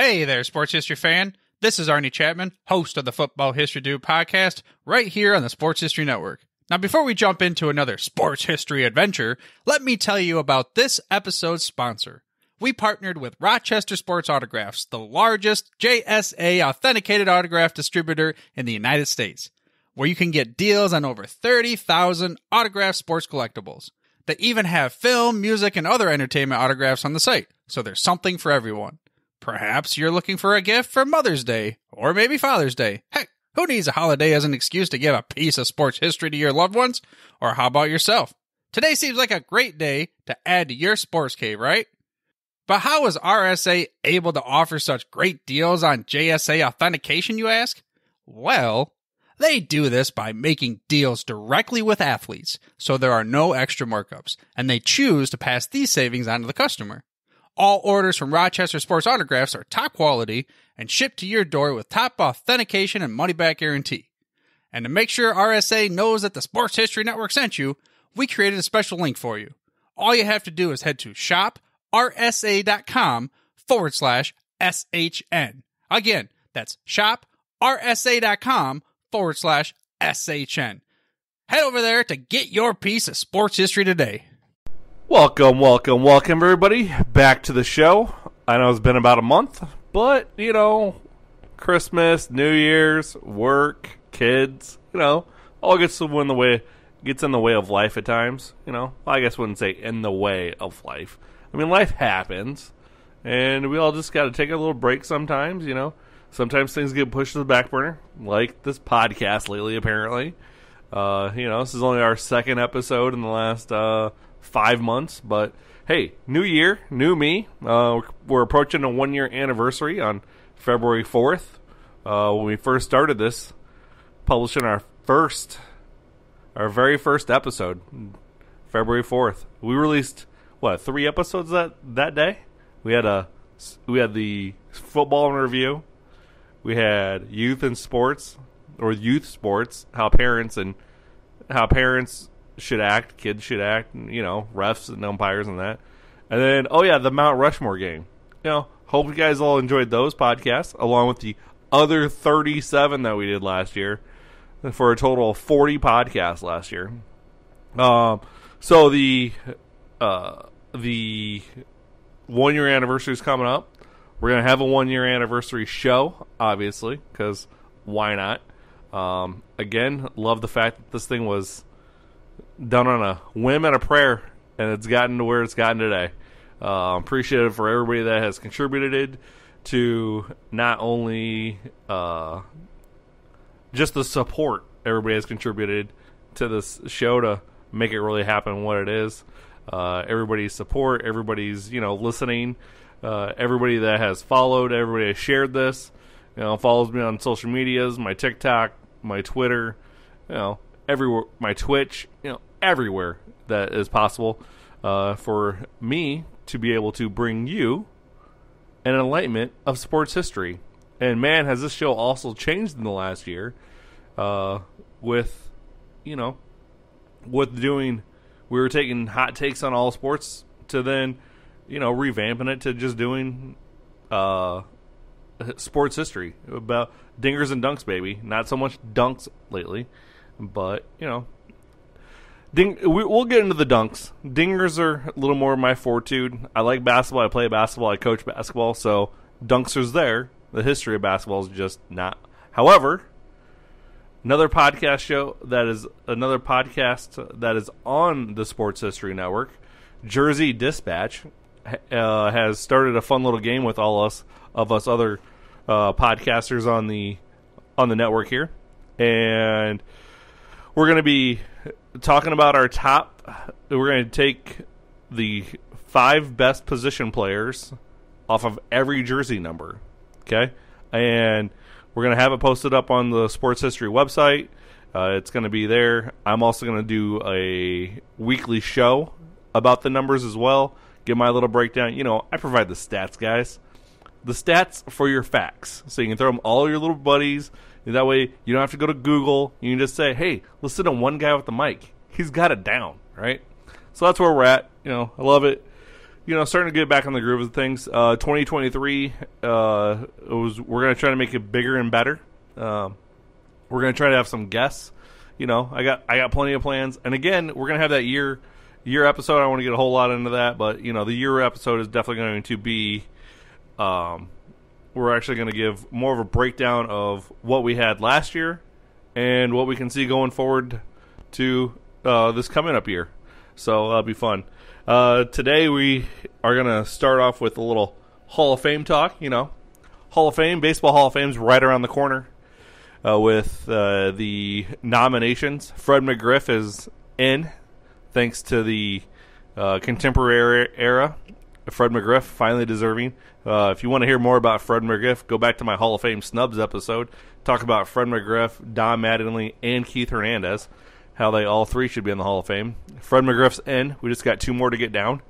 Hey there, sports history fan. This is Arnie Chapman, host of the Football History Dude podcast, right here on the Sports History Network. Now, before we jump into another sports history adventure, let me tell you about this episode's sponsor. We partnered with Rochester Sports Autographs, the largest JSA authenticated autograph distributor in the United States, where you can get deals on over 30,000 autographed sports collectibles. They even have film, music, and other entertainment autographs on the site, so there's something for everyone. Perhaps you're looking for a gift for Mother's Day, or maybe Father's Day. Heck, who needs a holiday as an excuse to give a piece of sports history to your loved ones? Or how about yourself? Today seems like a great day to add to your sports cave, right? But how is RSA able to offer such great deals on JSA authentication, you ask? Well, they do this by making deals directly with athletes, so there are no extra markups, and they choose to pass these savings on to the customer. All orders from Rochester Sports Autographs are top quality and shipped to your door with top authentication and money-back guarantee. And to make sure RSA knows that the Sports History Network sent you, we created a special link for you. All you have to do is head to shoprsa.com/SHN. Again, that's shoprsa.com/SHN. Head over there to get your piece of sports history today. Welcome, everybody, back to the show. I know it's been about a month, but, Christmas, New Year's, work, kids, all gets in the way of life at times, I guess I wouldn't say in the way of life. I mean, life happens, and we all just got to take a little break sometimes, Sometimes things get pushed to the back burner, like this podcast lately, apparently. This is only our second episode in the last 5 months, but hey, new year, new me. We're approaching a 1-year anniversary on February 4th. When we first started this, publishing our very first episode, February 4th. We released 3 episodes that day. We had the football in review. We had youth sports, how parents should act, kids should act, refs and umpires and that. And then, the Mount Rushmore game. Hope you guys all enjoyed those podcasts, along with the other 37 that we did last year, for a total of 40 podcasts last year. So the 1-year anniversary is coming up. We're going to have a 1-year anniversary show, obviously, because why not? Again, love the fact that this thing was done on a whim and a prayer, and it's gotten to where it's gotten today. Appreciative for everybody that has contributed to not only just the support everybody has contributed to this show to make it really happen what it is. Everybody's support, everybody's listening, everybody that has followed, everybody has shared this, follows me on social medias, my TikTok, my Twitter, everywhere, my Twitch, everywhere that is possible, for me to be able to bring you an enlightenment of sports history. And man, has this show also changed in the last year, with doing, we were taking hot takes on all sports to then, revamping it to just doing, sports history about dingers and dunks, baby. Not so much dunks lately, but we'll get into the dunks. Dingers are a little more of my fortitude. I like basketball. I play basketball. I coach basketball. So dunks is there. The history of basketball is just not. However, another podcast that is on the Sports History Network, Jersey Dispatch, has started a fun little game with all of us other podcasters on the network here, and we're going to be talking about our top. We're going to take the 5 best position players off of every jersey number, okay? And we're going to have it posted up on the Sports History website. It's going to be there. I'm also going to do a weekly show about the numbers as well. Give my little breakdown. I provide the stats, guys. The stats for your facts. So you can throw them all your little buddies. And that way you don't have to go to Google. You can just say, hey, listen to one guy with the mic. He's got it down, right? So that's where we're at. I love it. starting to get back on the groove of things. 2023, we're going to try to make it bigger and better. We're going to try to have some guests. I got plenty of plans. And again, we're going to have that year episode. I don't want to get a whole lot into that, but the year episode is definitely going to be, we're actually going to give more of a breakdown of what we had last year and what we can see going forward to this coming up year. So that'll be fun. Today we are going to start off with a little Hall of Fame talk. Hall of Fame, Baseball Hall of Fame's right around the corner with the nominations. Fred McGriff is in, thanks to the contemporary era. Fred McGriff, finally deserving. If you want to hear more about Fred McGriff, go back to my Hall of Fame snubs episode. Talk about Fred McGriff, Don Mattingly, and Keith Hernandez. How they all three should be in the Hall of Fame. Fred McGriff's in. We just got two more to get down.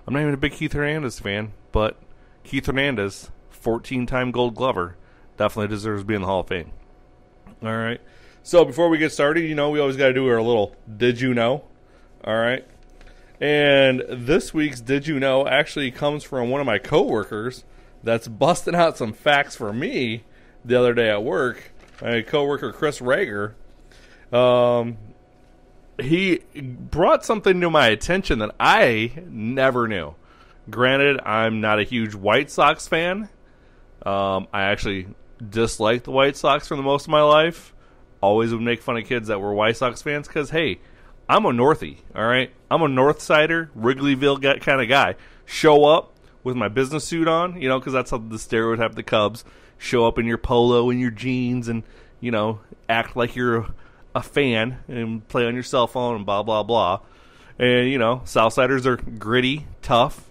I'm not even a big Keith Hernandez fan, but Keith Hernandez, 14-time Gold Glover, definitely deserves to be in the Hall of Fame. All right. So before we get started, we always got to do our little Did You Know? All right. And this week's Did You Know actually comes from one of my coworkers that's busting out some facts for me the other day at work. My coworker, Chris Rager. He brought something to my attention that I never knew. Granted, I'm not a huge White Sox fan. I actually disliked the White Sox for the most of my life. Always would make fun of kids that were White Sox fans because, hey, I'm a Northie, all right? I'm a Northsider, Wrigleyville kind of guy. Show up with my business suit on, because that's how the stereotype of the Cubs. Show up in your polo and your jeans and, act like you're a fan and play on your cell phone and blah, blah, blah. And, Southsiders are gritty, tough,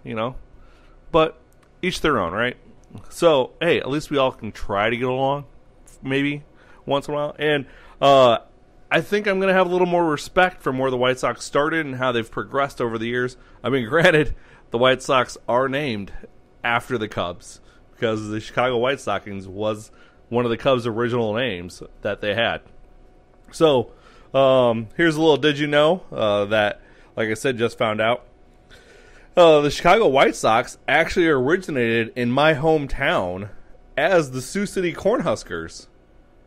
but each their own, right? So, hey, at least we all can try to get along, maybe, once in a while. And I think I'm going to have a little more respect from where the White Sox started and how they've progressed over the years. I mean, granted, the White Sox are named after the Cubs because the Chicago White Stockings was one of the Cubs' original names that they had. So, here's a little Did You Know that, like I said, just found out. The Chicago White Sox actually originated in my hometown as the Sioux City Cornhuskers.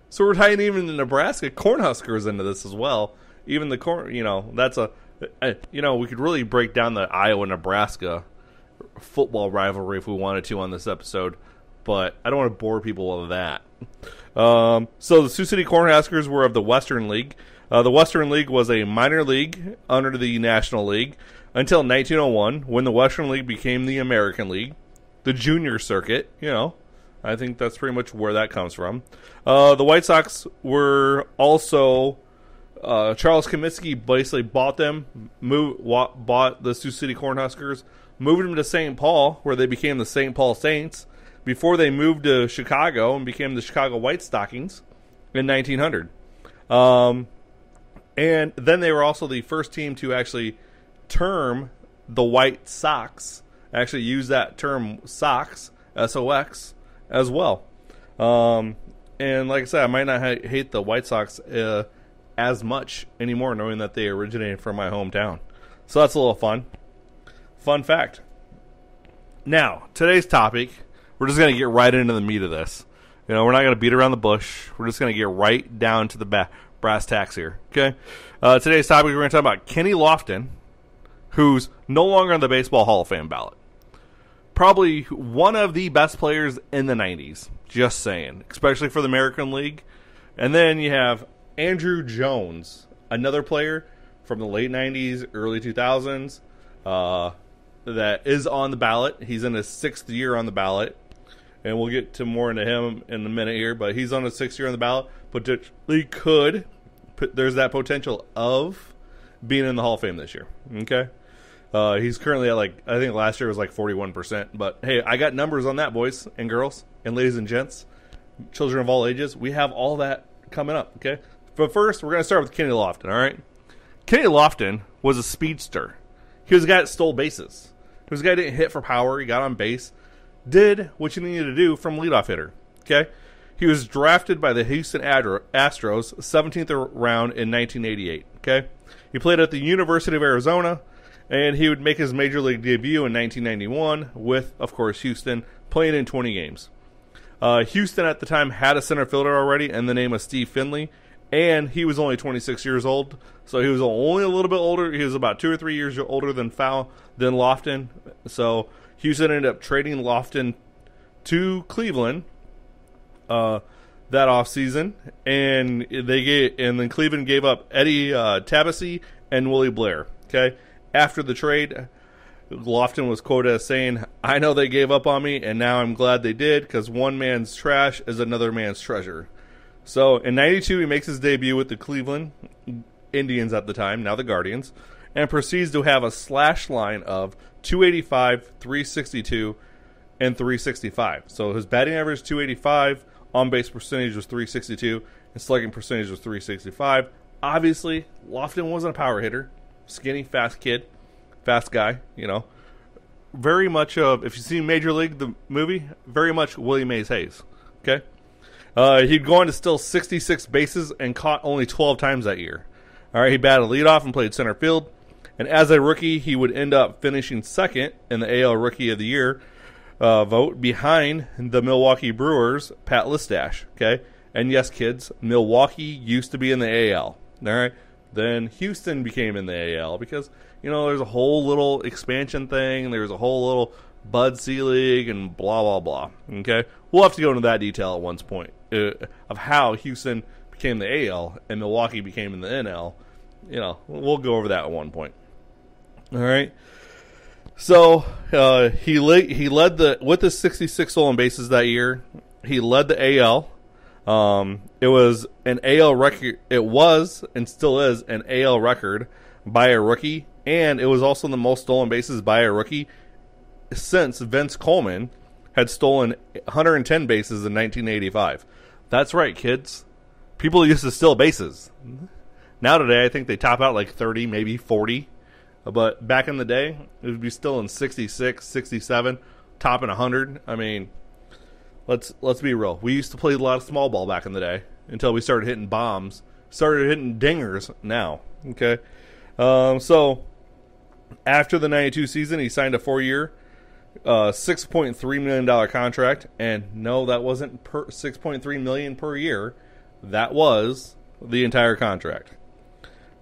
So we're tying even the Nebraska Cornhuskers into this as well. Even the that's we could really break down the Iowa-Nebraska football rivalry if we wanted to on this episode, but I don't want to bore people with that. So the Sioux City Cornhuskers were of the Western League. The Western League was a minor league under the National League until 1901, when the Western League became the American League, the junior circuit. I think that's pretty much where that comes from. The White Sox were also Charles Comiskey basically bought them, bought the Sioux City Cornhuskers, moved them to St. Paul, where they became the St. Paul Saints, before they moved to Chicago and became the Chicago White Stockings in 1900. And then they were also the first team to actually term the White Sox, actually use that term Sox, S-O-X, as well. And like I said, I might not hate the White Sox as much anymore, knowing that they originated from my hometown. So that's a little fun. Fun fact. Now, today's topic, we're just going to get right into the meat of this. We're not going to beat around the bush. We're just going to get right down to the brass tacks here. Okay? Today's topic, we're going to talk about Kenny Lofton, who's no longer on the Baseball Hall of Fame ballot. Probably one of the best players in the 90s. Just saying. Especially for the American League. And then you have Andruw Jones, another player from the late 90s, early 2000s, that is on the ballot. He's in his 6th year on the ballot. And we'll get to more into him in a minute here. But he's on his 6th year on the ballot. Potentially could. There's that potential of being in the Hall of Fame this year. Okay? He's currently at I think last year was 41%. But hey, I got numbers on that, boys and girls and ladies and gents, children of all ages. We have all that coming up, okay? But first, we're going to start with Kenny Lofton, all right? Kenny Lofton was a speedster. He was a guy that stole bases. He was a guy that didn't hit for power. He got on base. Did what you needed to do from leadoff hitter, okay? He was drafted by the Houston Astros, 17th round in 1988, okay? He played at the University of Arizona, And he would make his major league debut in 1991 with, of course, Houston, playing in 20 games. Houston at the time had a center fielder already in the name of Steve Finley, and he was only 26 years old, so he was only a little bit older. He was about 2 or 3 years older than Lofton. So Houston ended up trading Lofton to Cleveland that offseason, and then Cleveland gave up Eddie Tabassi and Willie Blair. Okay, after the trade, Lofton was quoted as saying, "I know they gave up on me, and now I'm glad they did, because one man's trash is another man's treasure." So in 92, he makes his debut with the Cleveland Indians at the time, now the Guardians, and proceeds to have a slash line of 285, 362, and 365. So his batting average 285, on-base percentage was 362, and slugging percentage was 365. Obviously, Lofton wasn't a power hitter. Skinny, fast kid. Fast guy, you know. Very much of, if you've seen Major League, the movie, very much Willie Mays Hayes. Okay? He'd go on to steal 66 bases and caught only 12 times that year. All right, he batted leadoff and played center field. And as a rookie, he would end up finishing second in the AL Rookie of the Year vote behind the Milwaukee Brewers' Pat Listash. Okay? And yes, kids, Milwaukee used to be in the AL. All right? Then Houston became in the AL because, you know, there's a whole little expansion thing. There's a whole little Bud C League and blah, blah, blah. Okay? We'll have to go into that detail at one point of how Houston became the AL and Milwaukee became in the NL. You know, we'll go over that at one point. All right? So, he led with his 66 stolen bases that year. He led the AL. It was an AL record. It was and still is an AL record by a rookie, and it was also the most stolen bases by a rookie since Vince Coleman had stolen 110 bases in 1985. That's right, kids. People used to steal bases. Now today, I think they top out like 30, maybe 40. But back in the day, it would be still in 66, 67, topping 100. I mean, let's be real. We used to play a lot of small ball back in the day until we started hitting bombs, started hitting dingers now. Okay, so after the 92 season, he signed a 4-year, $6.3 million contract. And no, that wasn't $6.3 million per year. That was the entire contract.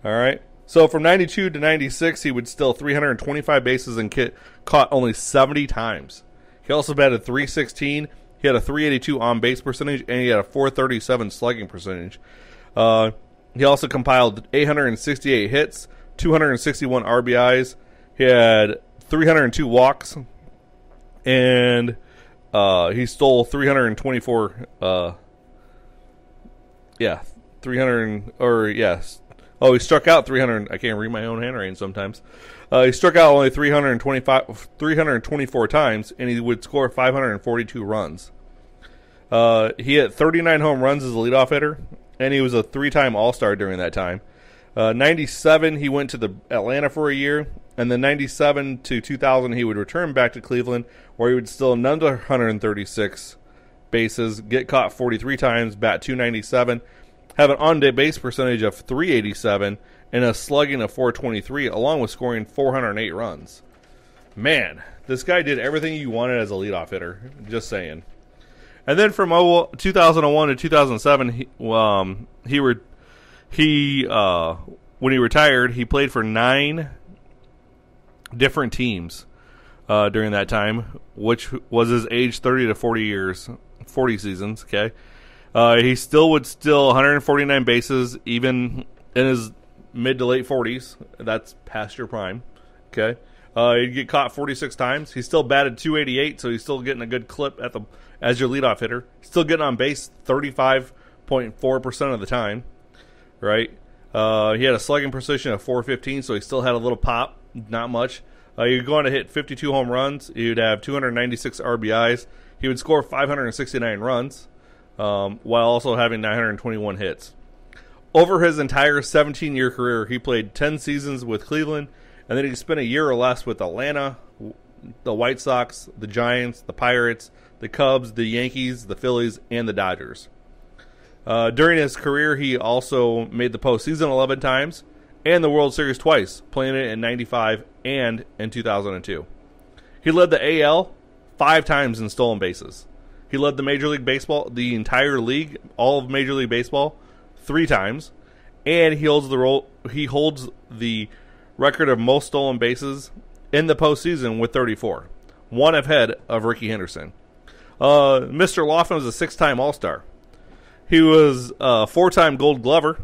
All right. So from 92 to 96, he would steal 325 bases and caught only 70 times. He also batted .316. He had a .382 on-base percentage, and he had a .437 slugging percentage. He also compiled 868 hits, 261 RBIs. He had 302 walks, and he stole 324. Oh, he struck out 300. I can't read my own handwriting sometimes. He struck out only 324 times, and he would score 542 runs. He hit 39 home runs as a leadoff hitter, and he was a 3-time All-Star during that time. 97, he went to the Atlanta for a year, and then 97 to 2000, he would return back to Cleveland, where he would steal another 136 bases, get caught 43 times, bat .297, have an on-base percentage of .387, and a slugging of .423, along with scoring 408 runs. Man, this guy did everything you wanted as a leadoff hitter. Just saying. And then from 2001 to 2007, when he retired, he played for 9 different teams during that time, which was his age 30 to 40 seasons. Okay. He still would steal 149 bases, even in his mid to late 40s. That's past your prime. Okay, he'd get caught 46 times. He still batted .288, so he's still getting a good clip as your leadoff hitter. Still getting on base 35.4% of the time. Right. He had a slugging precision of .415, so he still had a little pop, not much. He'd go on to hit 52 home runs. He'd have 296 RBIs. He would score 569 runs. While also having 921 hits. Over his entire 17-year career, he played 10 seasons with Cleveland, and then he spent a year or less with Atlanta, the White Sox, the Giants, the Pirates, the Cubs, the Yankees, the Phillies, and the Dodgers. During his career, he also made the postseason 11 times, and the World Series twice, playing it in 95 and in 2002. He led the AL 5 times in stolen bases. He led the Major League Baseball, the entire league, all of Major League Baseball, 3 times, and he holds the record of most stolen bases in the postseason with 34, one ahead of Rickey Henderson. Mr. Lofton was a 6-time All-Star. He was a 4-time Gold Glover.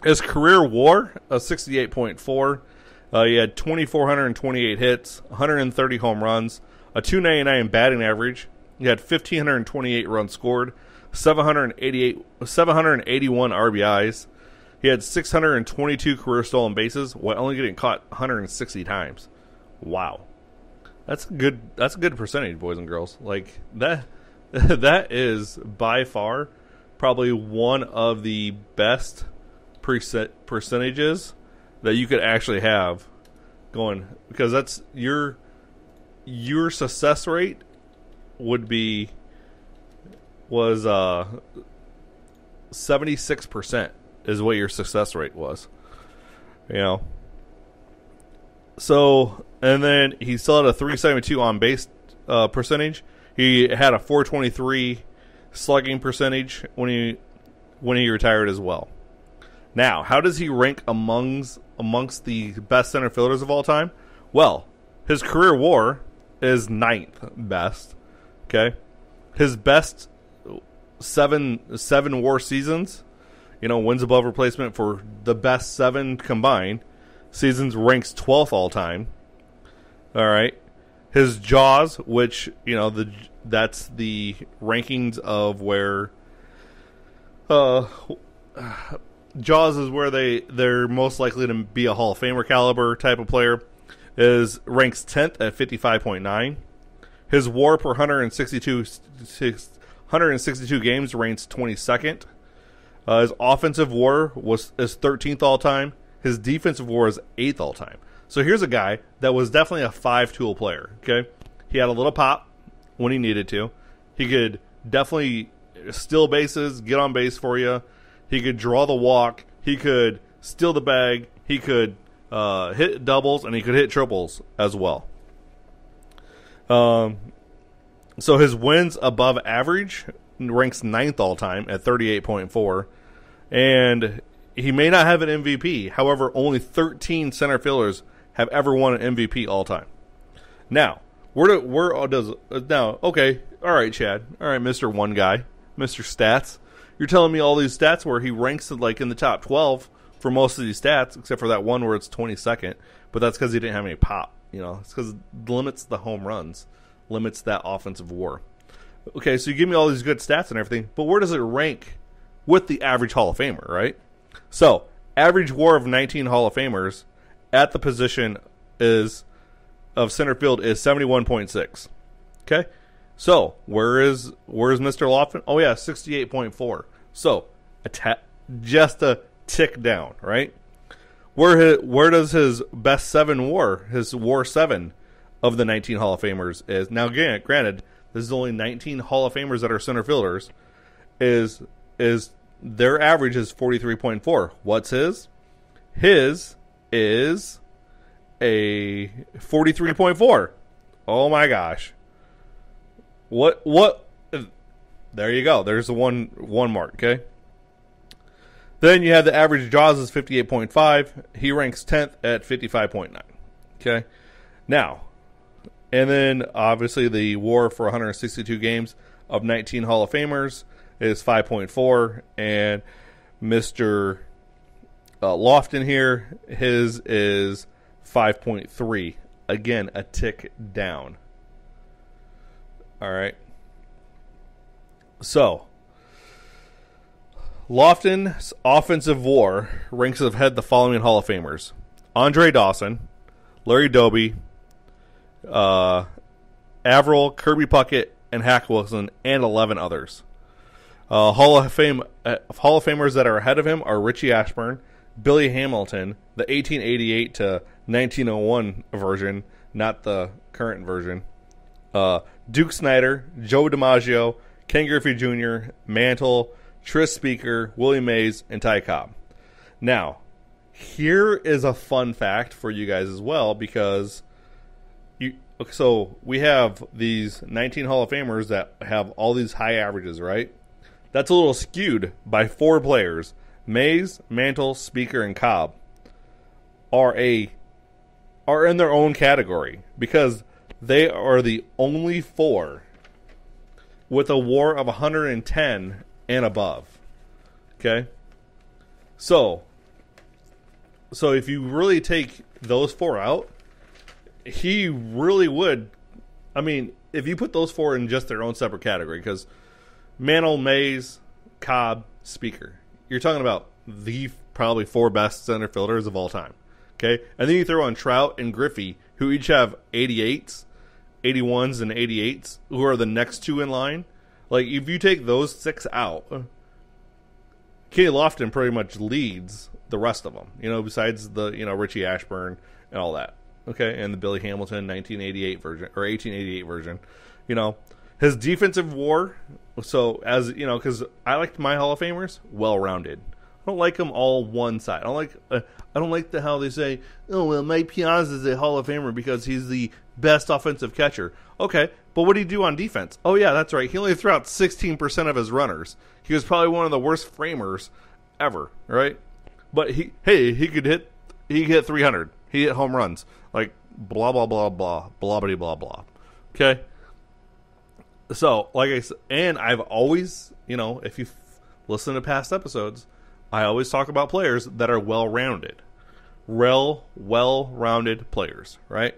His career WAR, a 68.4. He had 2,428 hits, 130 home runs, a 299 batting average. He had 1,528 runs scored, 781 RBIs. He had 622 career stolen bases while only getting caught 160 times. Wow. That's a good percentage, boys and girls. Like that is by far probably one of the best percentages that you could actually have going, because that's your success rate was 76% is what your success rate was. So, and then he still had a 372 on base percentage. He had a 423 slugging percentage when he retired as well. Now, how does he rank amongst the best center fielders of all time? Well, his career WAR is 9th best. Okay, his best seven WAR seasons, wins above replacement for the best 7 combined seasons, ranks 12th all time. All right, his JAWS, which that's the rankings of where JAWS is where they're most likely to be a Hall of Famer caliber type of player, ranks 10th at 55.9. His WAR per 162 games ranks 22nd. His offensive WAR is 13th all time. His defensive WAR is 8th all time. So here's a guy that was definitely a 5-tool player. Okay, he had a little pop when he needed to. He could definitely steal bases, get on base for you. He could draw the walk. He could steal the bag. He could hit doubles, and he could hit triples as well. So his wins above average ranks 9th all time at 38.4. And he may not have an MVP. However, only 13 center fielders have ever won an MVP all time. Now, okay, all right, Chad. All right, Mr. One Guy, Mr. Stats. You're telling me all these stats where he ranks in the top 12 for most of these stats, except for that one where it's 22nd. But that's because he didn't have any pop. It's because it limits the home runs, limits that offensive WAR. Okay, so you give me all these good stats and everything, but where does it rank with the average Hall of Famer, right? So, average WAR of 19 Hall of Famers at the position of center field is 71.6. Okay? So, where is Mr. Lofton? Oh yeah, 68.4. So, just a tick down, right? Where does his best 7 WAR, his WAR 7 of the 19 Hall of Famers is? Now, again, granted, this is only 19 Hall of Famers that are center fielders. Is their average is 43.4. What's his? His is a 43.4. Oh my gosh. What? There you go. There's the one mark, okay? Then you have the average JAWS is 58.5. He ranks 10th at 55.9. Okay? Now, and then obviously the WAR for 162 games of 19 Hall of Famers is 5.4. And Mr. Lofton here, his is 5.3. Again, a tick down. All right. So, Lofton's offensive WAR ranks ahead the following Hall of Famers: Andre Dawson, Larry Doby, Averill, Kirby Puckett, and Hack Wilson, and 11 others. Hall of Famers that are ahead of him are Richie Ashburn, Billy Hamilton, the 1888 to 1901 version, not the current version, Duke Snider, Joe DiMaggio, Ken Griffey Jr., Mantle, Tris Speaker, Willie Mays, and Ty Cobb. Now, here is a fun fact for you guys as well, because so we have these 19 Hall of Famers that have all these high averages, right? That's a little skewed by 4 players. Mays, Mantle, Speaker, and Cobb are in their own category because they are the only 4 with a WAR of 110 and above. Okay? So if you really take those 4 out, he really would. I mean, if you put those 4 in just their own separate category, because Mantle, Mays, Cobb, Speaker, you're talking about the probably 4 best center fielders of all time. Okay? And then you throw on Trout and Griffey, who each have 88s, 81s, and 88s, who are the next 2 in line. Like, if you take those 6 out, Kenny Lofton pretty much leads the rest of them, besides the, Richie Ashburn and all that. Okay, and the Billy Hamilton 1988 version or 1888 version, his defensive WAR. So as because I liked my Hall of Famers well-rounded. I don't like them all one side. I don't like how they say, oh well, Mike Piazza is a Hall of Famer because he's the best offensive catcher. Okay, but what did he do on defense? Oh yeah, that's right. He only threw out 16% of his runners. He was probably one of the worst framers ever, right? But he could hit 300. He hit home runs. Like, blah, blah, blah, blah, blah, blah, blah, blah. Okay? So, like I said, and I've always, if you listen to past episodes, I always talk about players that are well-rounded. Well-rounded players, right?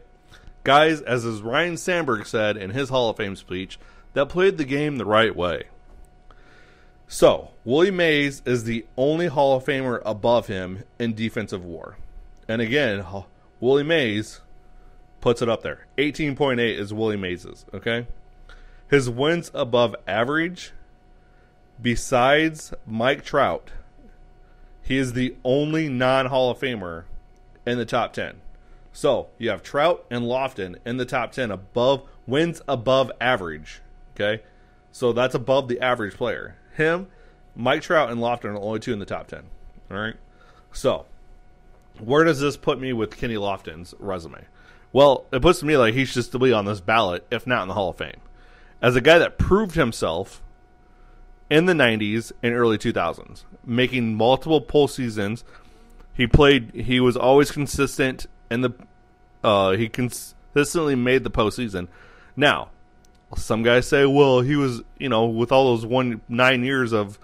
Guys, as Ryan Sandberg said in his Hall of Fame speech, that played the game the right way. So, Willie Mays is the only Hall of Famer above him in defensive WAR. And again, Willie Mays puts it up there. 18.8 is Willie Mays's, okay? His wins above average, besides Mike Trout, he is the only non-Hall of Famer in the top 10. So, you have Trout and Lofton in the top 10 wins above average, okay? So, that's above the average player. Him, Mike Trout, and Lofton are the only 2 in the top 10, all right? So, where does this put me with Kenny Lofton's resume? Well, it puts me like he should still be on this ballot, if not in the Hall of Fame. As a guy that proved himself in the 90s and early 2000s, making multiple postseasons. He was always consistent in he consistently made the postseason. Now, some guys say, well, he was, with all those 9 years of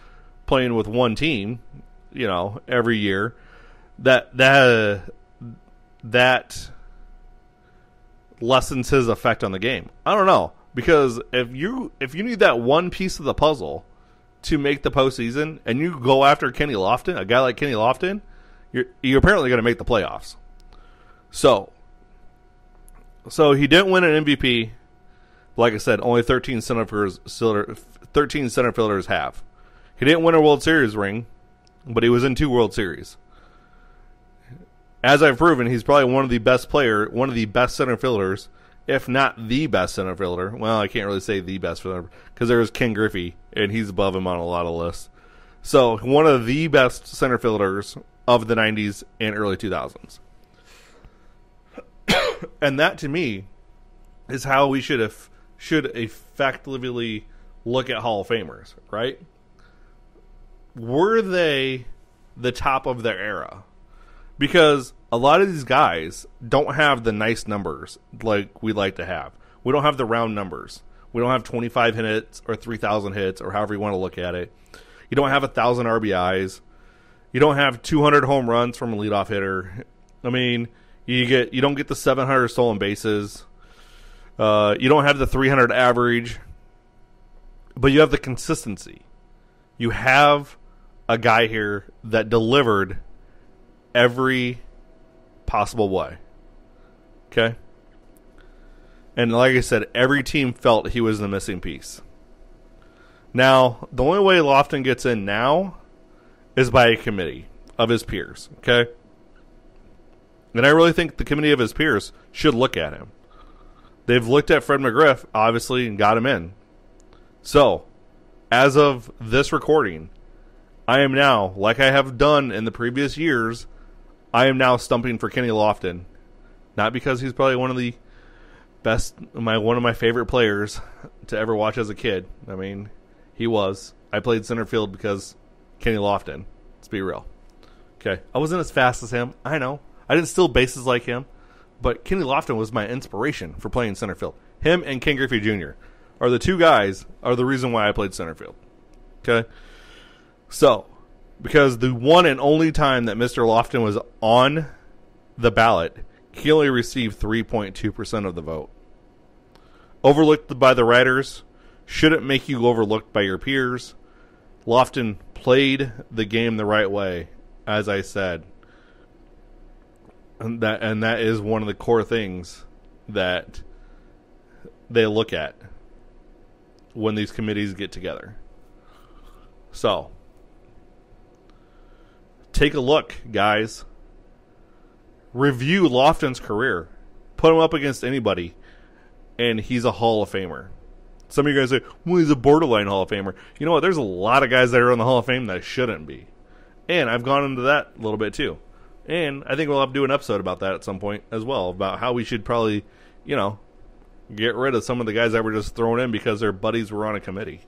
playing with one team, every year, that lessens his effect on the game. I don't know, because if you need that one piece of the puzzle to make the postseason, and you go after Kenny Lofton, a guy like Kenny Lofton, you're apparently going to make the playoffs. So he didn't win an MVP. Like I said, only 13 center fielders have. He didn't win a World Series ring, but he was in 2 World Series. As I've proven, he's probably one of the best center fielders, if not the best center fielder. Well, I can't really say the best fielder, because there's Ken Griffey, and he's above him on a lot of lists. So, one of the best center fielders of the 90s and early 2000s. And that, to me, is how we should effectively look at Hall of Famers, right? Were they the top of their era? Because a lot of these guys don't have the nice numbers like we like to have. We don't have the round numbers. We don't have 25 hits or 3,000 hits or however you want to look at it. You don't have 1,000 RBIs. You don't have 200 home runs from a leadoff hitter. I mean, you don't get the 700 stolen bases. You don't have the 300 average. But you have the consistency. You have a guy here that delivered every possible way. Okay? And like I said, every team felt he was the missing piece. Now, the only way Lofton gets in now is by a committee of his peers. Okay? And I really think the committee of his peers should look at him. They've looked at Fred McGriff, obviously, and got him in. So, as of this recording, I am now, like I have done in the previous years, I am now stumping for Kenny Lofton. Not because he's probably one of the best, one of my favorite players to ever watch as a kid. I mean, he was. I played center field because Kenny Lofton. Let's be real. Okay, I wasn't as fast as him. I know. I didn't steal bases like him. But Kenny Lofton was my inspiration for playing center field. Him and Ken Griffey Jr. are the two guys are the reason why I played center field. Okay? So, because the one and only time that Mr. Lofton was on the ballot, he only received 3.2% of the vote. Overlooked by the writers, shouldn't make you overlooked by your peers. Lofton played the game the right way, as I said. And that is one of the core things that they look at when these committees get together. So, take a look, guys. Review Lofton's career. Put him up against anybody, and he's a Hall of Famer. Some of you guys say, well, he's a borderline Hall of Famer. You know what? There's a lot of guys that are in the Hall of Fame that shouldn't be. And I've gone into that a little bit, too. And I think we'll have to do an episode about that at some point as well, about how we should probably, get rid of some of the guys that were just thrown in because their buddies were on a committee.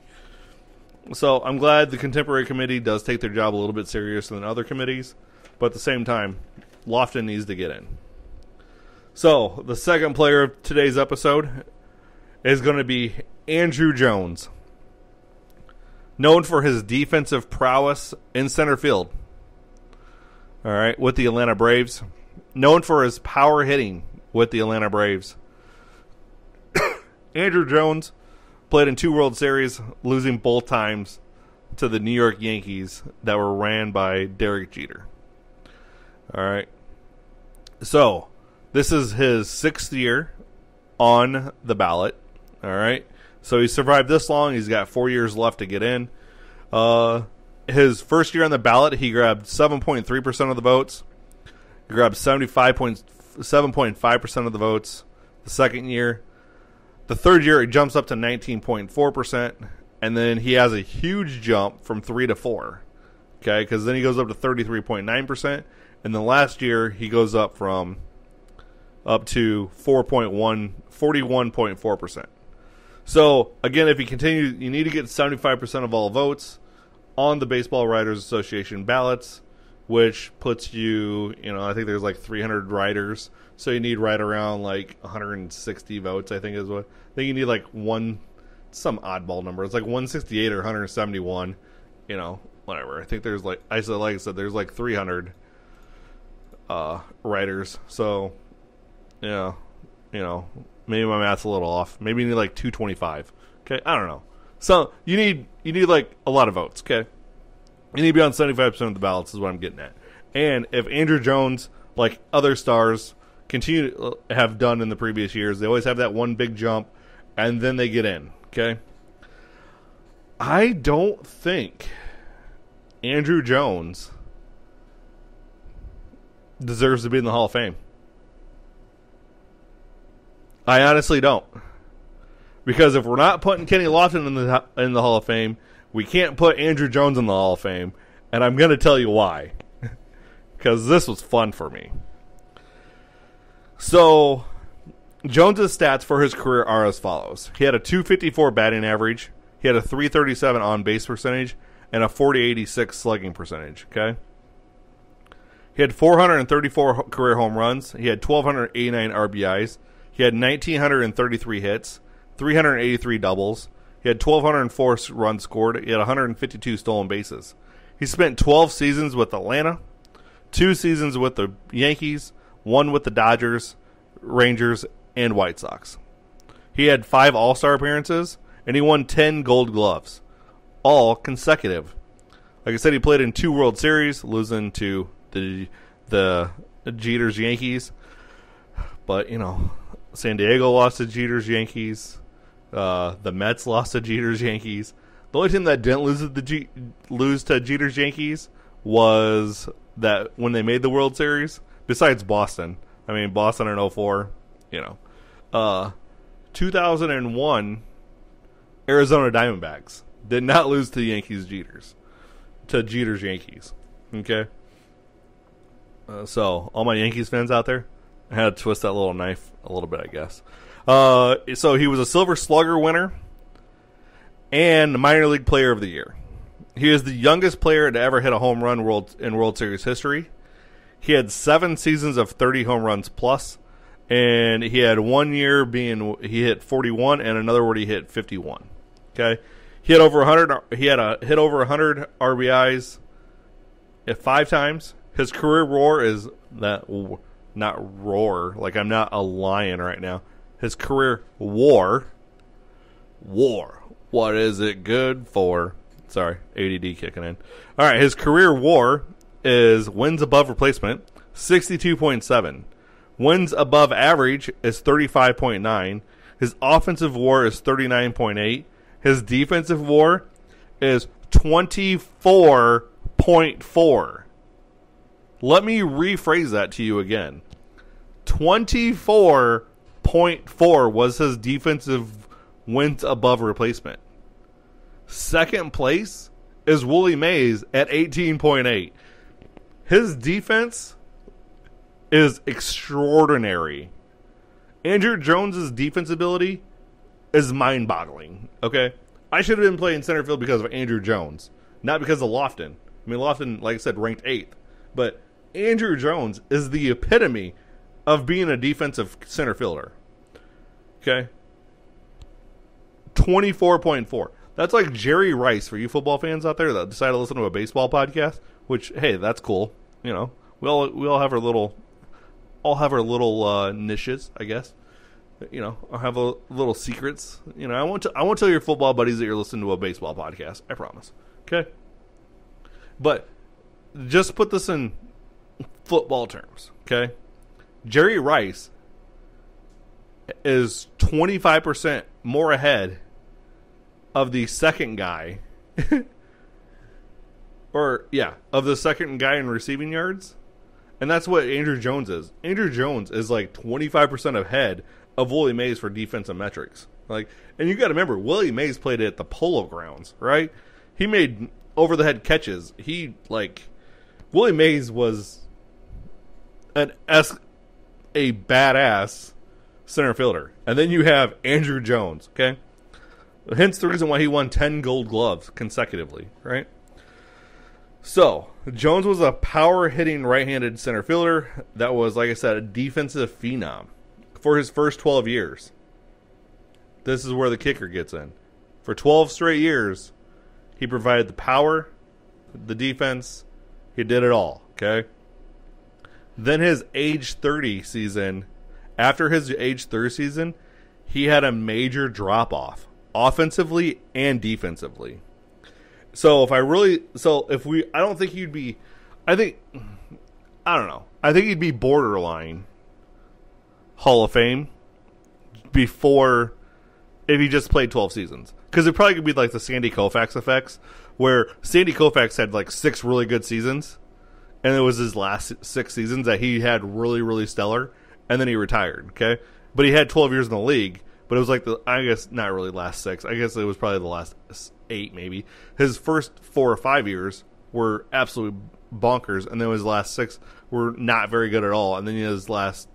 So I'm glad the Contemporary Committee does take their job a little bit serious than other committees, but at the same time, Lofton needs to get in. So the second player of today's episode is going to be Andruw Jones, known for his defensive prowess in center field. All right, with the Atlanta Braves, known for his power hitting with the Atlanta Braves. Andruw Jones played in 2 World Series, losing both times to the New York Yankees that were ran by Derek Jeter. All right. So, this is his 6th year on the ballot. All right. So, he survived this long. He's got 4 years left to get in. His first year on the ballot, he grabbed 7.3% of the votes. He grabbed 7.5% of the votes. The second year. The third year, it jumps up to 19.4%, and then he has a huge jump from 3 to 4, okay, because then he goes up to 33.9%, and the last year, he goes up to 41.4%. So, again, if he continues, you need to get 75% of all votes on the Baseball Writers Association ballots, which puts you, I think there's like 300 writers. So you need right around like 160 votes, I think is what. I think you need like some oddball number. It's like 168 or 171, whatever. I think there's like I said, there's like 300 writers. So, maybe my math's a little off. Maybe you need like 225. Okay, I don't know. So you need like a lot of votes. Okay, you need to be on 75% of the ballots is what I'm getting at. And if Andruw Jones, like other stars, continue to have done in the previous years, they always have that one big jump, and then they get in. Okay, I don't think Andruw Jones deserves to be in the Hall of Fame. I honestly don't. Because if we're not putting Kenny Lofton in the Hall of Fame, we can't put Andruw Jones in the Hall of Fame, and I'm going to tell you why. Because this was fun for me. So, Jones' stats for his career are as follows. He had a .254 batting average, he had a .337 on-base percentage, and a .4086 slugging percentage, okay? He had 434 career home runs, he had 1,289 RBIs, he had 1,933 hits, 383 doubles. He had 1,204 runs scored. He had 152 stolen bases. He spent 12 seasons with Atlanta, 2 seasons with the Yankees, 1 with the Dodgers, Rangers, and White Sox. He had 5 All-Star appearances, and he won 10 Gold Gloves, all consecutive. Like I said, he played in 2 World Series, losing to the Jeter's Yankees. But, San Diego lost to Jeter's Yankees. The Mets lost to Jeter's Yankees. The only team that didn't lose to Jeter's Yankees was that when they made the World Series, besides Boston. I mean, Boston in 2004, 2001, Arizona Diamondbacks did not lose to the Jeter's Yankees. Okay? So all my Yankees fans out there, I had to twist that little knife a little bit, I guess. So he was a Silver Slugger winner and minor league player of the year. He is the youngest player to ever hit a home run in World Series history. He had 7 seasons of 30 home runs plus, and he had 1 year he hit 41, and another where he hit 51. Okay, he had over 100. He had hit over 100 RBIs 5 times. His career WAR is that not roar like I'm not a lion right now. His career WAR. What is it good for? Sorry, ADD kicking in. All right, his career WAR is wins above replacement, 62.7. Wins above average is 35.9. His offensive WAR is 39.8. His defensive WAR is 24.4. Let me rephrase that to you again. 24.4 was his defensive wins above replacement. Second place is Willie Mays at 18.8. His defense is extraordinary. Andruw Jones' defense ability is mind-boggling. Okay? I should have been playing center field because of Andruw Jones, not because of Lofton. I mean, Lofton, like I said, ranked 8th. But Andruw Jones is the epitome of being a defensive center fielder. Okay? 24.4. That's like Jerry Rice for you football fans out there that decide to listen to a baseball podcast. Which, hey, that's cool. You know, we all have our little niches, I guess. You know, or have little secrets. You know, I won't tell your football buddies that you're listening to a baseball podcast. I promise. Okay. But just put this in football terms. Okay. Jerry Rice is 25% more ahead of the second guy, of the second guy in receiving yards, and that's what Andruw Jones is. Andruw Jones is like 25% ahead of Willie Mays for defensive metrics. Like, and you got to remember, Willie Mays played at the Polo Grounds, right? He made over the head catches. Willie Mays was a badass center fielder, and then you have Andruw Jones. Okay. Hence the reason why he won 10 gold gloves consecutively, right? So, Jones was a power-hitting right-handed center fielder that was, like I said, a defensive phenom for his first 12 years. This is where the kicker gets in. For 12 straight years, he provided the power, the defense, he did it all, okay? Then his age 30 season, after his age 30 season, he had a major drop-off. Offensively and defensively. I don't think he'd be, I don't know. I think he'd be borderline Hall of Fame before, if he just played 12 seasons. Because it probably could be like the Sandy Koufax effects, where Sandy Koufax had like 6 really good seasons, and it was his last 6 seasons that he had really, really stellar, and then he retired, okay? But he had 12 years in the league. But it was like I guess not really last 6. I guess it was probably the last 8 maybe. His first 4 or 5 years were absolutely bonkers, and then his last 6 were not very good at all. And then his last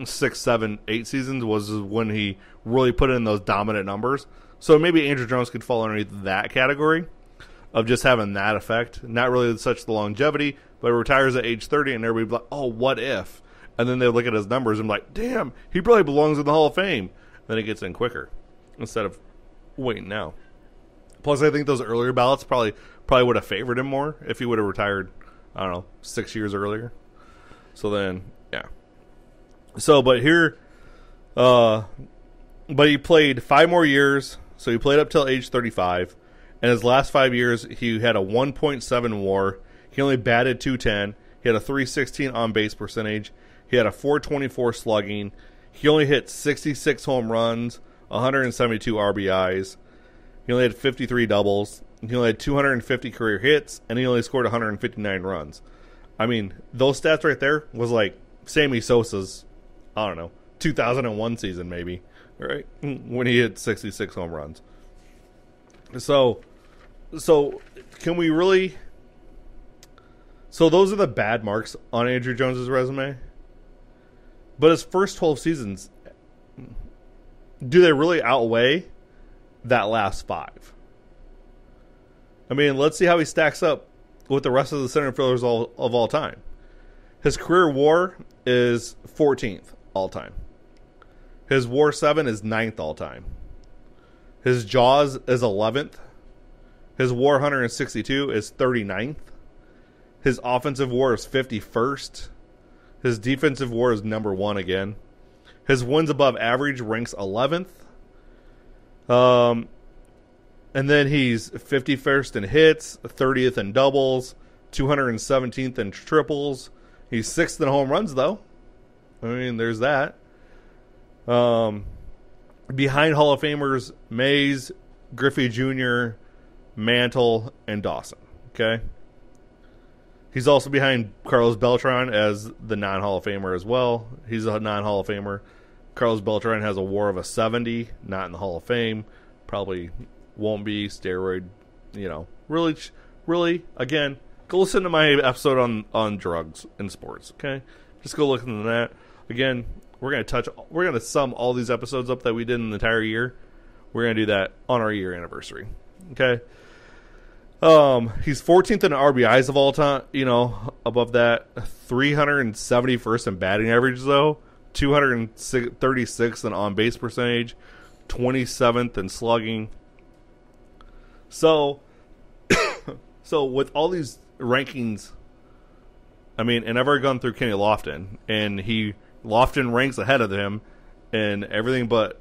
6, 7, 8 seasons was when he really put in those dominant numbers. So maybe Andruw Jones could fall underneath that category of just having that effect. Not really such the longevity, but he retires at age 30, and everybody's like, oh, what if? And then they look at his numbers and be like, damn, he probably belongs in the Hall of Fame. Then it gets in quicker instead of waiting now. Plus, I think those earlier ballots probably would have favored him more if he would have retired, I don't know, 6 years earlier. So then, yeah. So, but he played 5 more years. So he played up till age 35. And his last 5 years, he had a 1.7 WAR. He only batted .210. He had a .316 on base percentage. He had a .424 slugging. He only hit 66 home runs, 172 RBIs. He only had 53 doubles. He only had 250 career hits, and he only scored 159 runs. I mean, those stats right there was like Sammy Sosa's, 2001 season maybe, right? When he hit 66 home runs. So can we really... So those are the bad marks on Andruw Jones' resume. But his first 12 seasons, do they really outweigh that last 5? I mean, let's see how he stacks up with the rest of the center fielders of all time. His career WAR is 14th all time. His WAR 7 is 9th all time. His JAWS is 11th. His WAR 162 is 39th. His offensive WAR is 51st. His defensive WAR is number 1 again. His wins above average ranks 11th. And then he's 51st in hits, 30th in doubles, 217th in triples. He's 6th in home runs, though. I mean, there's that. Behind Hall of Famers Mays, Griffey Jr., Mantle, and Dawson. Okay? He's also behind Carlos Beltran as the non-Hall of Famer as well. He's a non-Hall of Famer. Carlos Beltran has a WAR of a 70, not in the Hall of Fame. Probably won't be. Steroid, really, again, go listen to my episode on drugs in sports, okay? Just go look into that. Again, we're going to sum all these episodes up that we did in the entire year. We're going to do that on our year anniversary, okay? He's 14th in RBIs of all time, above that. 371st in batting average, though. 236th in on-base percentage. 27th in slugging. So with all these rankings, I mean, and I've already gone through Kenny Lofton, and Lofton ranks ahead of him in everything but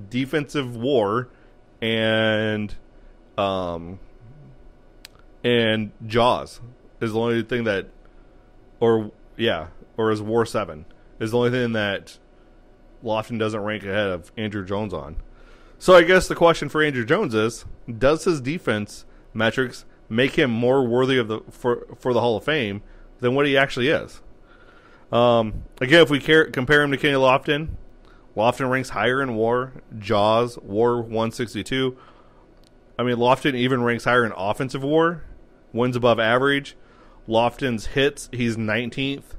defensive WAR and JAWS is the only thing that, or his WAR 7 is the only thing that Lofton doesn't rank ahead of Andruw Jones on. So I guess the question for Andruw Jones is, does his defense metrics make him more worthy of for the Hall of Fame than what he actually is? Again, if we compare him to Kenny Lofton, Lofton ranks higher in WAR, JAWS, WAR 162. I mean, Lofton even ranks higher in offensive WAR, wins above average. Lofton's hits, he's 19th.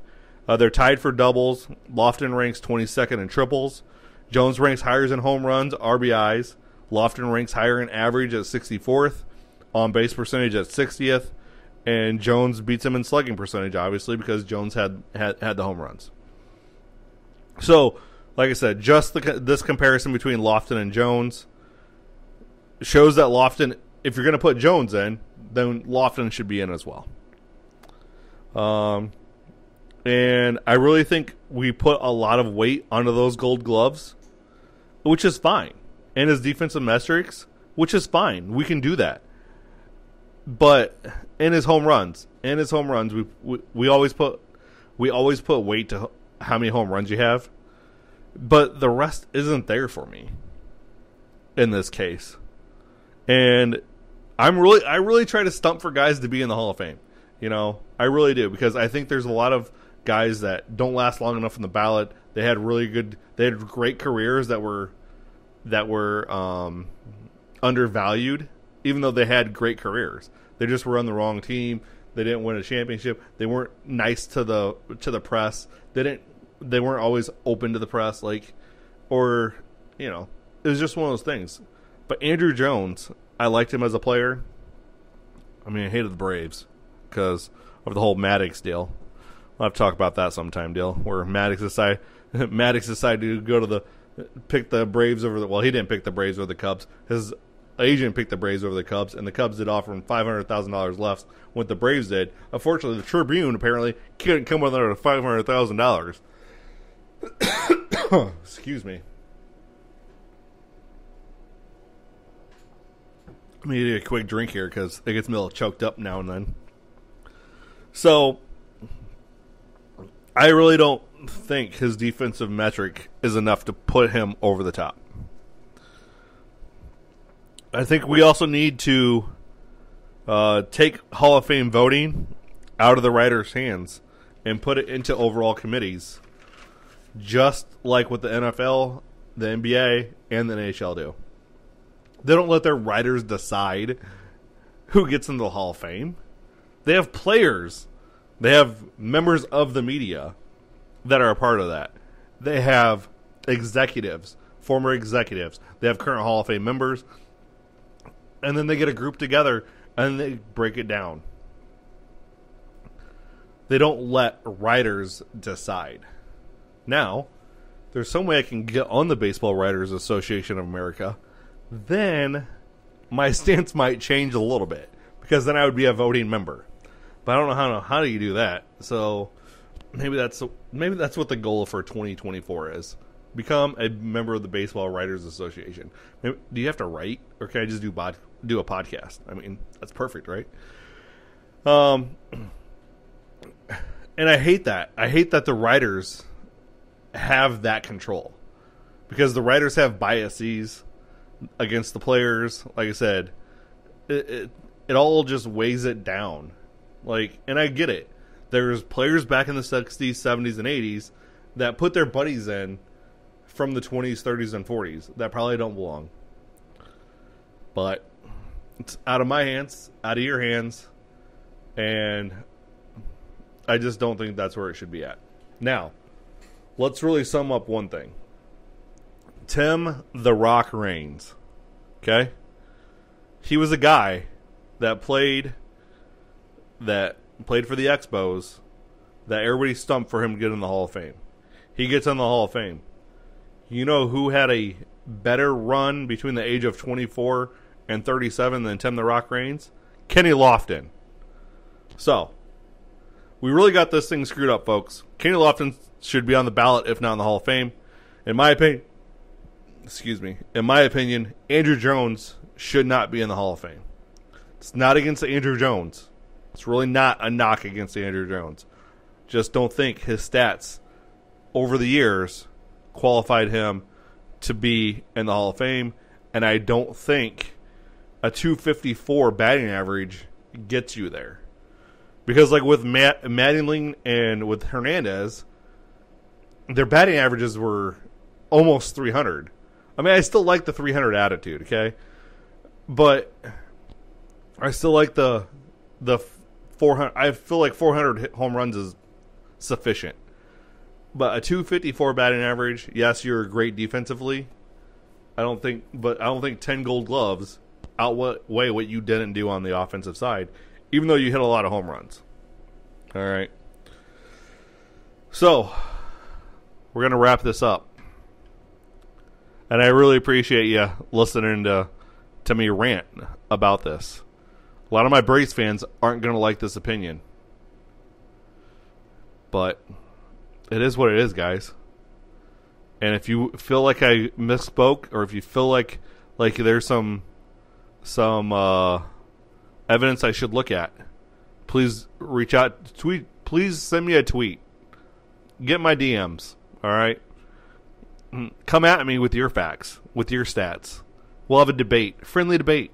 They're tied for doubles. Lofton ranks 22nd in triples. Jones ranks higher in home runs, RBIs. Lofton ranks higher in average at 64th. On base percentage at 60th. And Jones beats him in slugging percentage, obviously, because Jones had the home runs. So, like I said, just this comparison between Lofton and Jones shows that Lofton, if you're going to put Jones in, then Lofton should be in as well. And I really think we put a lot of weight onto those Gold Gloves, which is fine. And his defensive metrics, which is fine. We can do that. But in his home runs, we always put weight to how many home runs you have. But the rest isn't there for me in this case. And I really try to stump for guys to be in the Hall of Fame. I really do, because I think there's a lot of guys that don't last long enough in the ballot. They had great careers that were undervalued, even though they had great careers. They just were on the wrong team. They didn't win a championship. They weren't nice to the press. They weren't always open to the press, it was just one of those things. But Andruw Jones, I liked him as a player. I mean, I hated the Braves because of the whole Maddox deal. I'll have to talk about that sometime, deal, where Maddox decided to pick the Braves over the. Well, he didn't pick the Braves over the Cubs. His agent picked the Braves over the Cubs, and the Cubs did offer him $500,000 less than what the Braves did. Unfortunately, the Tribune apparently couldn't come with under $500,000. Excuse me. Let me get a quick drink here because it gets me a little choked up now and then. So, I really don't think his defensive metric is enough to put him over the top. I think we also need to take Hall of Fame voting out of the writers' hands and put it into overall committees, just like what the NFL, the NBA, and the NHL do. They don't let their writers decide who gets into the Hall of Fame. They have players They have members of the media that are a part of that. They have executives, former executives. They have current Hall of Fame members. And then they get a group together and they break it down. They don't let writers decide. Now, there's some way I can get on the Baseball Writers Association of America. Then my stance might change a little bit, because then I would be a voting member. But I don't know how do you do that. So maybe that's what the goal for 2024 is. Become a member of the Baseball Writers Association. Maybe, do you have to write, or can I just do a podcast? I mean, that's perfect, right? And I hate that. I hate that the writers have that control, because the writers have biases against the players. Like I said, it all just weighs it down. Like, and I get it. There's players back in the 60s, 70s, and 80s that put their buddies in from the 20s, 30s, and 40s that probably don't belong. But it's out of my hands, out of your hands, and I just don't think that's where it should be at. Now, let's really sum up one thing. Tim "The Rock" Raines, okay? He was a guy that played for the Expos that everybody stumped for him to get in the Hall of Fame. He gets in the Hall of Fame. You know who had a better run between the age of 24 and 37 than Tim "The Rock" Raines? Kenny Lofton. So, we really got this thing screwed up, folks. Kenny Lofton should be on the ballot, if not in the Hall of Fame. In my opinion, Andruw Jones should not be in the Hall of Fame. It's not against Andruw Jones. It's really not a knock against Andruw Jones. Just don't think his stats over the years qualified him to be in the Hall of Fame, and I don't think a 254 batting average gets you there. Because like with Mattingly and with Hernandez, their batting averages were almost 300. I mean, I still like the 300 attitude, okay? But I still like the 400. I feel like 400 home runs is sufficient. But a 254 batting average, yes, you're great defensively. I don't think 10 Gold Gloves outweigh what you didn't do on the offensive side, even though you hit a lot of home runs. All right. So, we're going to wrap this up. And I really appreciate you listening to me rant about this. A lot of my Braves fans aren't going to like this opinion. But it is what it is, guys. And if you feel like I misspoke, or if you feel like there's some evidence I should look at, please reach out. Please send me a tweet. Get my DMs. All right. Come at me with your facts, with your stats. We'll have a debate, friendly debate.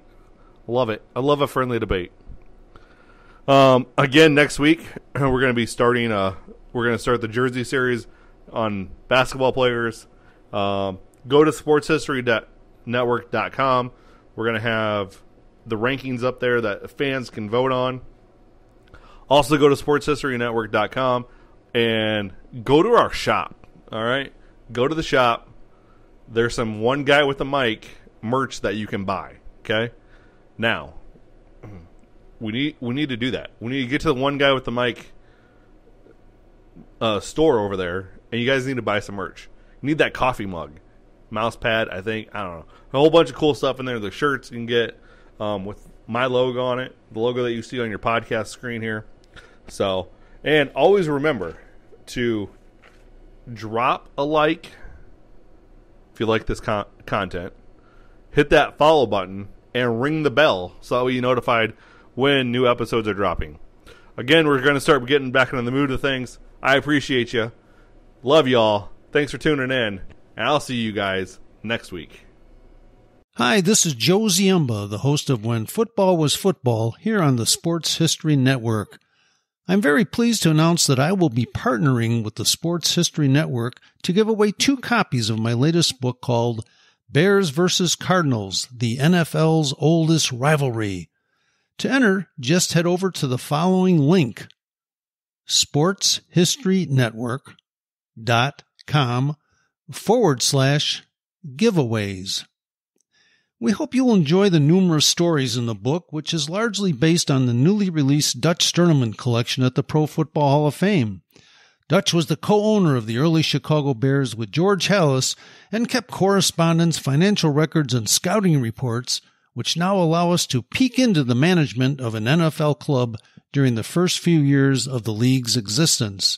Love it. I love a friendly debate. Again, next week we're going to be starting. We're going to start the Jersey series on basketball players. Go to sportshistorynetwork.com. We're going to have the rankings up there that fans can vote on. Also, go to sportshistorynetwork.com and go to our shop. All right, go to the shop. There's some One Guy with a Mic merch that you can buy. Okay, now we need to do that. We need to get to the One Guy with the Mic store over there, and you guys need to buy some merch. You need that coffee mug, mouse pad. I don't know, a whole bunch of cool stuff in there. The shirts you can get with my logo on it, the logo that you see on your podcast screen here. So, and always remember to drop a like if you like this content, hit that follow button, and ring the bell so that way you're notified when new episodes are dropping. Again, we're going to start getting back into the mood of things. I appreciate you. Love y'all. Thanks for tuning in, and I'll see you guys next week. Hi, this is Joe Ziemba, the host of When Football Was Football, here on the Sports History Network. I'm very pleased to announce that I will be partnering with the Sports History Network to give away 2 copies of my latest book called Bears vs. Cardinals, the NFL's Oldest Rivalry. To enter, just head over to the following link. sportshistorynetwork.com/giveaways. We hope you will enjoy the numerous stories in the book, which is largely based on the newly released Dutch Tournament collection at the Pro Football Hall of Fame. Dutch was the co-owner of the early Chicago Bears with George Halas and kept correspondence, financial records, and scouting reports, which now allow us to peek into the management of an NFL club during the first few years of the league's existence.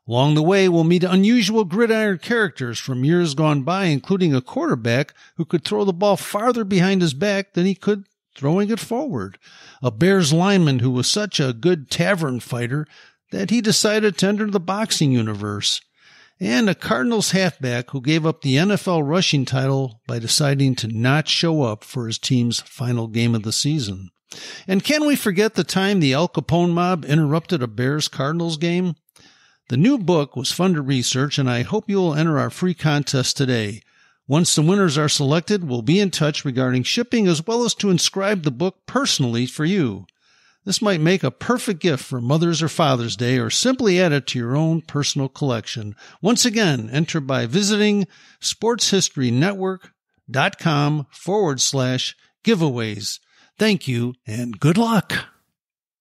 Along the way, we'll meet unusual gridiron characters from years gone by, including a quarterback who could throw the ball farther behind his back than he could throwing it forward, a Bears lineman who was such a good tavern fighter that he decided to enter the boxing universe, and a Cardinals halfback who gave up the NFL rushing title by deciding to not show up for his team's final game of the season. And can we forget the time the Al Capone mob interrupted a Bears-Cardinals game? The new book was fun to research, and I hope you will enter our free contest today. Once the winners are selected, we'll be in touch regarding shipping as well as to inscribe the book personally for you. This might make a perfect gift for Mother's or Father's Day, or simply add it to your own personal collection. Once again, enter by visiting sportshistorynetwork.com/giveaways. Thank you and good luck.